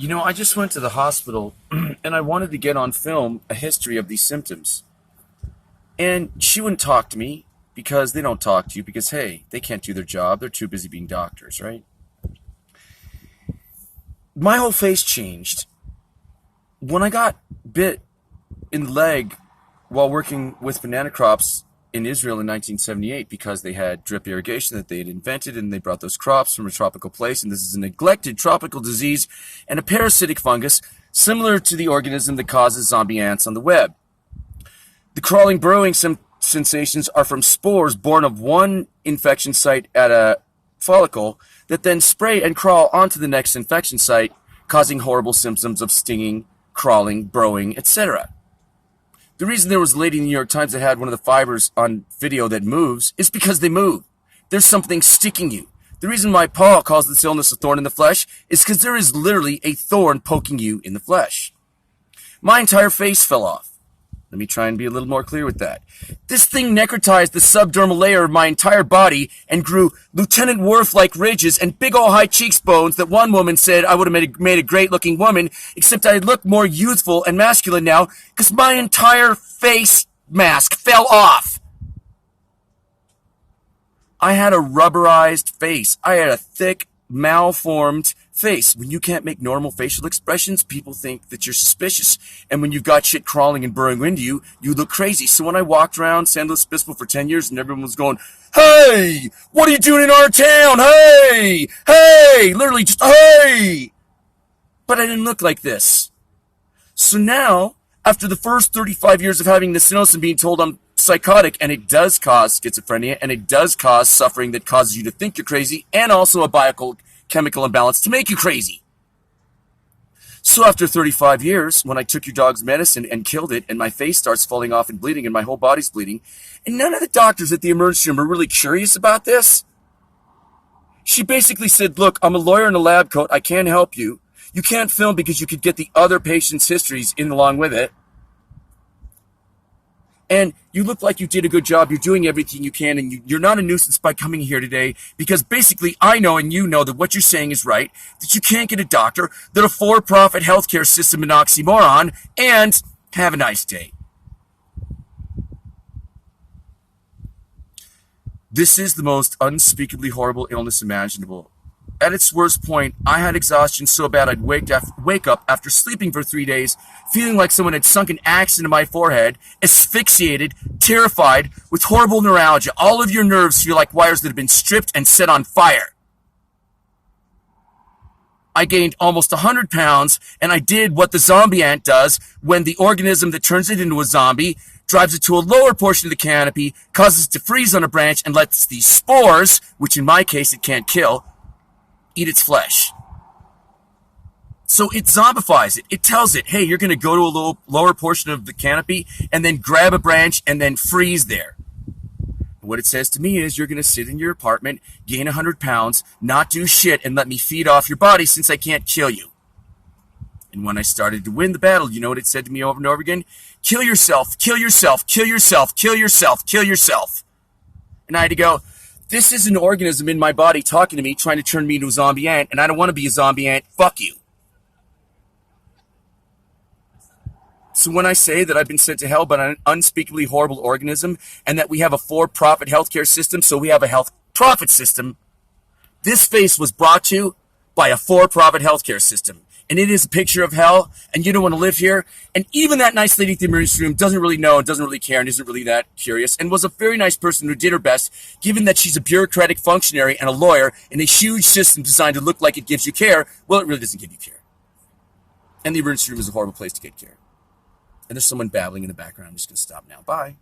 I just went to the hospital and I wanted to get on film a history of these symptoms. And she wouldn't talk to me because they don't talk to you because, hey, they can't do their job. They're too busy being doctors, right? My whole face changed when I got bit in the leg while working with banana crops in Israel in 1978 because they had drip irrigation that they had invented, and they brought those crops from a tropical place, and this is a neglected tropical disease and a parasitic fungus similar to the organism that causes zombie ants on the web. The crawling, burrowing sensations are from spores born of one infection site at a follicle that then spray and crawl onto the next infection site, causing horrible symptoms of stinging, crawling, burrowing, etc. The reason there was a lady in the New York Times that had one of the fibers on video that moves is because they move. There's something sticking you. The reason why Paul calls this illness a thorn in the flesh is because there is literally a thorn poking you in the flesh. My entire face fell off. Let me try and be a little more clear with that. This thing necrotized the subdermal layer of my entire body and grew Lieutenant Worf-like ridges and big ol' high cheekbones that one woman said I would have made a great-looking woman, except I look more youthful and masculine now because my entire face mask fell off. I had a rubberized face. I had a thick, malformed face. When you can't make normal facial expressions, people think that you're suspicious. And when you've got shit crawling and burrowing into you, you look crazy. So when I walked around San Luis Obispo for 10 years and everyone was going, "Hey, what are you doing in our town? Hey, hey," literally just, "Hey." But I didn't look like this. So now, after the first 35 years of having this illness and being told I'm psychotic, and it does cause schizophrenia, and it does cause suffering that causes you to think you're crazy, and also a biochemical imbalance to make you crazy. So after 35 years, when I took your dog's medicine and killed it, and my face starts falling off and bleeding, and my whole body's bleeding, and none of the doctors at the emergency room are really curious about this, she basically said, "Look, I'm a lawyer in a lab coat. I can't help you. You can't film because you could get the other patient's histories in along with it. And you look like you did a good job. You're doing everything you can, and you're not a nuisance by coming here today because basically I know and you know that what you're saying is right, that you can't get a doctor, that a for-profit healthcare system is an oxymoron, and have a nice day." This is the most unspeakably horrible illness imaginable. At its worst point, I had exhaustion so bad I'd wake up after sleeping for 3 days, feeling like someone had sunk an axe into my forehead, asphyxiated, terrified, with horrible neuralgia. All of your nerves feel like wires that have been stripped and set on fire. I gained almost 100 pounds, and I did what the zombie ant does when the organism that turns it into a zombie drives it to a lower portion of the canopy, causes it to freeze on a branch, and lets these spores, which in my case it can't kill, eat its flesh. So it zombifies it. It tells it, hey, you're going to go to a lower portion of the canopy and then grab a branch and then freeze there. And what it says to me is you're going to sit in your apartment, gain 100 pounds, not do shit, and let me feed off your body since I can't kill you. And when I started to win the battle, you know what it said to me over and over again? Kill yourself, kill yourself, kill yourself, kill yourself, kill yourself. And I had to go, this is an organism in my body talking to me, trying to turn me into a zombie ant, and I don't want to be a zombie ant. Fuck you. So when I say that I've been sent to hell by an unspeakably horrible organism, and that we have a for-profit healthcare system, so we have a health profit system, this face was brought to you by a for-profit healthcare system. And it is a picture of hell, and you don't want to live here. And even that nice lady at the emergency room doesn't really know and doesn't really care and isn't really that curious, and was a very nice person who did her best, given that she's a bureaucratic functionary and a lawyer in a huge system designed to look like it gives you care. Well, it really doesn't give you care. And the emergency room is a horrible place to get care. And there's someone babbling in the background. I'm just going to stop now. Bye.